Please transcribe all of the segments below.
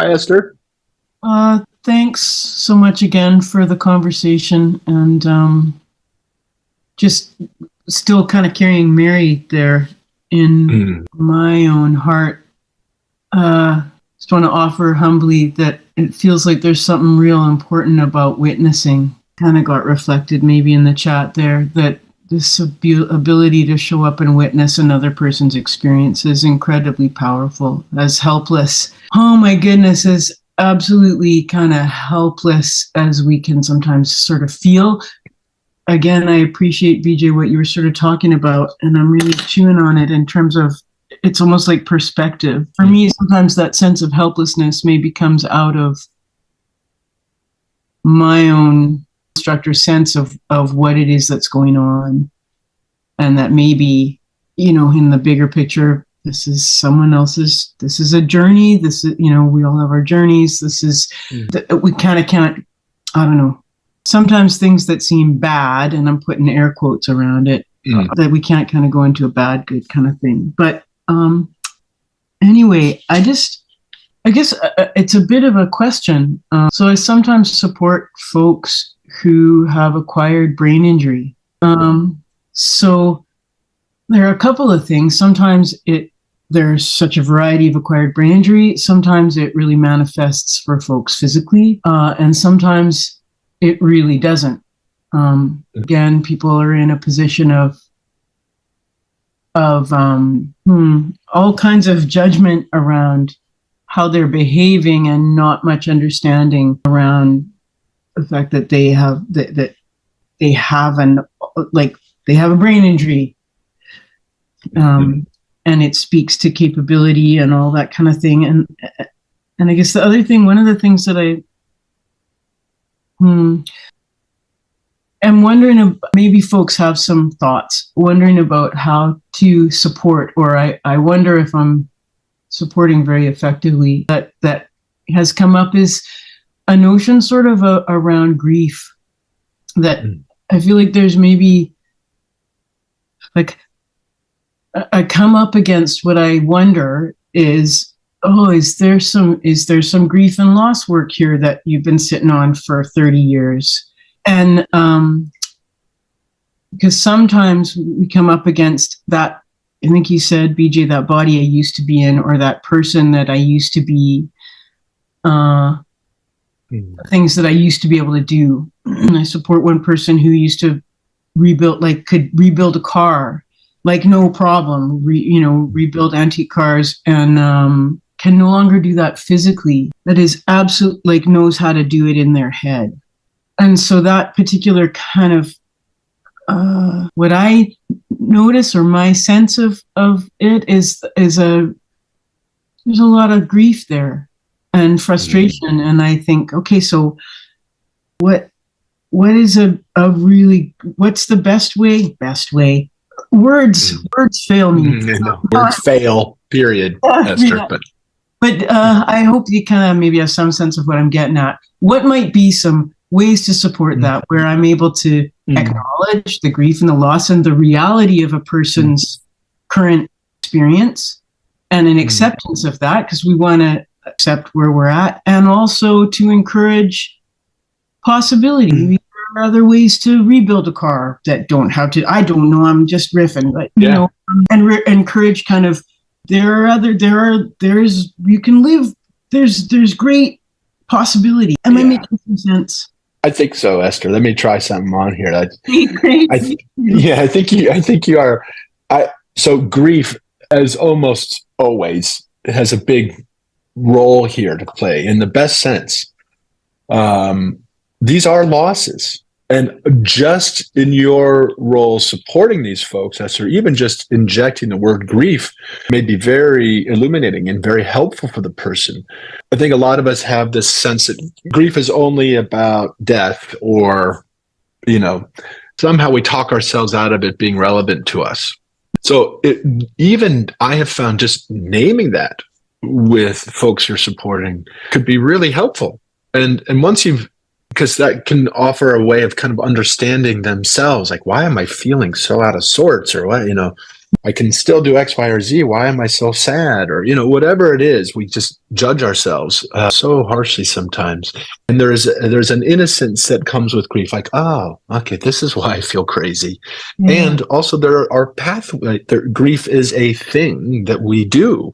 Hi, Esther. Thanks so much again for the conversation, and just still kind of carrying Mary there in my own heart. Just want to offer humbly that it feels like there's something real important about witnessing. Kind of got reflected maybe in the chat there, that this ability to show up and witness another person's experience is incredibly powerful. As helpless, oh my goodness, as absolutely kind of helpless as we can sometimes sort of feel. Again, I appreciate, BJ, what you were sort of talking about, and I'm really chewing on it in terms of it's almost like perspective. For me, sometimes that sense of helplessness maybe comes out of my own instructor sense of what it is that's going on, and that maybe, in the bigger picture, this is someone else's, this is a journey, this is, we all have our journeys, this is, we kind of can't, I don't know, sometimes things that seem bad, and I'm putting air quotes around it, that we can't kind of go into a bad, good kind of thing. But anyway, I guess it's a bit of a question. So I sometimes support folks who have acquired brain injury. So there are a couple of things. Sometimes there's such a variety of acquired brain injury. Sometimes it really manifests for folks physically, and sometimes it really doesn't. Again, people are in a position of all kinds of judgment around how they're behaving, and not much understanding around the fact that they have they have a brain injury, and it speaks to capability and all that kind of thing. And I guess the other thing, one of the things that I am wondering, maybe folks have some thoughts, wondering about how to support, or I wonder if I'm supporting very effectively, that has come up is a notion sort of around grief, that I feel like there's maybe like I come up against what I wonder is, is there some grief and loss work here that you've been sitting on for 30 years? And because sometimes we come up against that, I think you said, BJ, that body I used to be in, or that person that I used to be, things that I used to be able to do. I support one person who used to could rebuild a car, like no problem, rebuild antique cars, and can no longer do that physically. That is absolute, knows how to do it in their head. And so that particular kind of, what I notice, or my sense of it is there's a lot of grief there and frustration. And I think, okay, so what is what's the best way? Words fail me. Words fail, period, Esther. Yeah. But I hope you kind of maybe have some sense of what I'm getting at. What might be some ways to support that, where I'm able to acknowledge the grief and the loss and the reality of a person's current experience, and an acceptance of that, because we want to accept where we're at, and also to encourage possibility. There are other ways to rebuild a car that don't have to, I don't know, I'm just riffing, but and encourage kind of, you can live, there's great possibility. Am I making some sense? I think so, Esther. Let me try something on here. I think you are. So grief, as almost always, has a big role here to play in the best sense. These are losses. And just in your role supporting these folks, Esther, even just injecting the word grief may be very illuminating and very helpful for the person. I think a lot of us have this sense that grief is only about death, or, somehow we talk ourselves out of it being relevant to us. So even I have found just naming that with folks you're supporting could be really helpful. And once because that can offer a way of kind of understanding themselves, like, why am I feeling so out of sorts, or what, I can still do X, Y, or Z. Why am I so sad? Or, whatever it is, we just judge ourselves so harshly sometimes. And there's an innocence that comes with grief, like, oh, okay, this is why I feel crazy. Yeah. And also there are pathways. Grief is a thing that we do.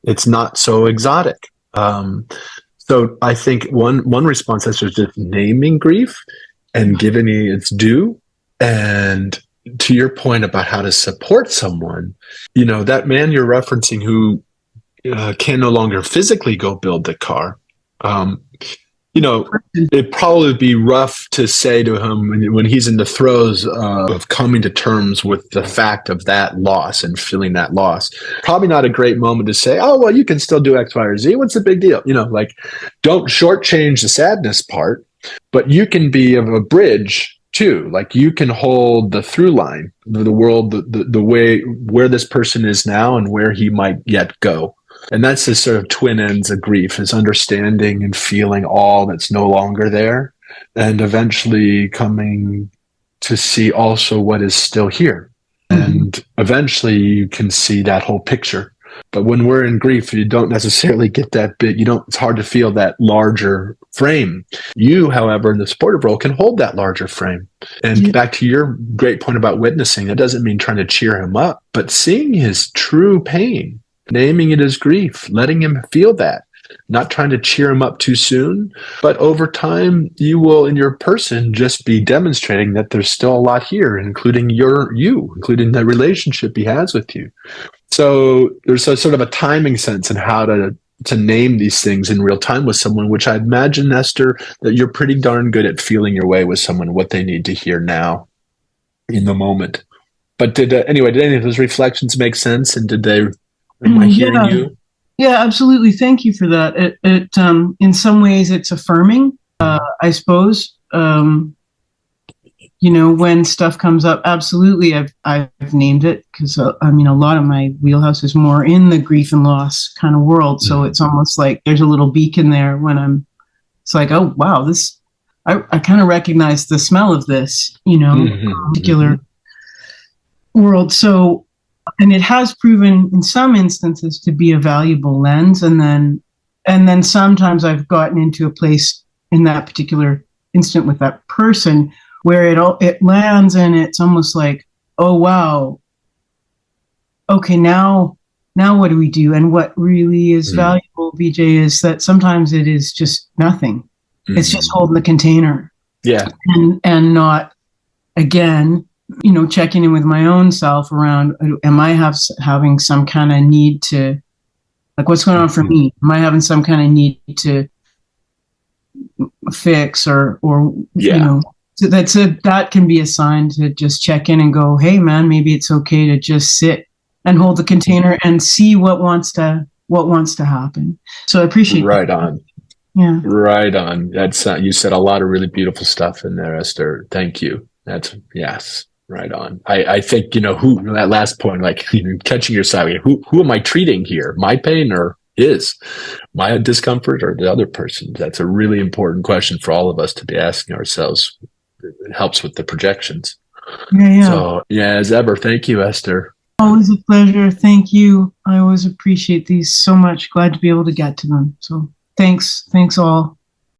It's not so exotic. So I think one response is just naming grief and giving it its due. And to your point about how to support someone, that man you're referencing who can no longer physically go build the car, it'd probably be rough to say to him when he's in the throes of coming to terms with the fact of that loss and feeling that loss. Probably not a great moment to say, oh, well, you can still do X, Y, or Z. What's the big deal? Don't shortchange the sadness part, but you can be of a bridge too. Like you can hold the through line, the world, the way where this person is now and where he might yet go. And that's the sort of twin ends of grief, is understanding and feeling all that's no longer there, and eventually coming to see also what is still here. Mm-hmm. And eventually you can see that whole picture. But when we're in grief, you don't necessarily get that bit. It's hard to feel that larger frame. You, however, in the supportive role can hold that larger frame. And back to your great point about witnessing, that doesn't mean trying to cheer him up, but seeing his true pain, naming it as grief, letting him feel that, not trying to cheer him up too soon. But over time, you will, in your person, just be demonstrating that there's still a lot here, including including the relationship he has with you. So there's a sort of a timing sense in how to name these things in real time with someone, which I imagine, Esther, that you're pretty darn good at feeling your way with someone, what they need to hear now in the moment. But did any of those reflections make sense? And am I hearing you? Yeah, absolutely. Thank you for that. It in some ways it's affirming, I suppose. When stuff comes up, absolutely, I've named it, because a lot of my wheelhouse is more in the grief and loss kind of world. So it's almost like there's a little beacon there when it's like, oh wow, I kind of recognize the smell of this, particular world. So, and it has proven in some instances to be a valuable lens. And then sometimes I've gotten into a place in that particular instant with that person where it lands and it's almost like, oh wow, okay, now what do we do? And what really is valuable, BJ, is that sometimes it is just nothing. It's just holding the container. Yeah. And not, again, checking in with my own self around, am I having some kind of need to, like, what's going on for me? Am I having some kind of need to fix or so that can be a sign to just check in and go, hey man, maybe it's okay to just sit and hold the container and see what wants to happen. So I appreciate that. On. Yeah. Right on. That's you said a lot of really beautiful stuff in there, Esther. Thank you. Yes. Right on. I think, who, that last point, like catching yourself, who am I treating here? My pain or his? My discomfort or the other person? That's a really important question for all of us to be asking ourselves. It helps with the projections. Yeah. So, as ever, thank you, Esther. Always a pleasure. Thank you. I always appreciate these so much. Glad to be able to get to them. So thanks all.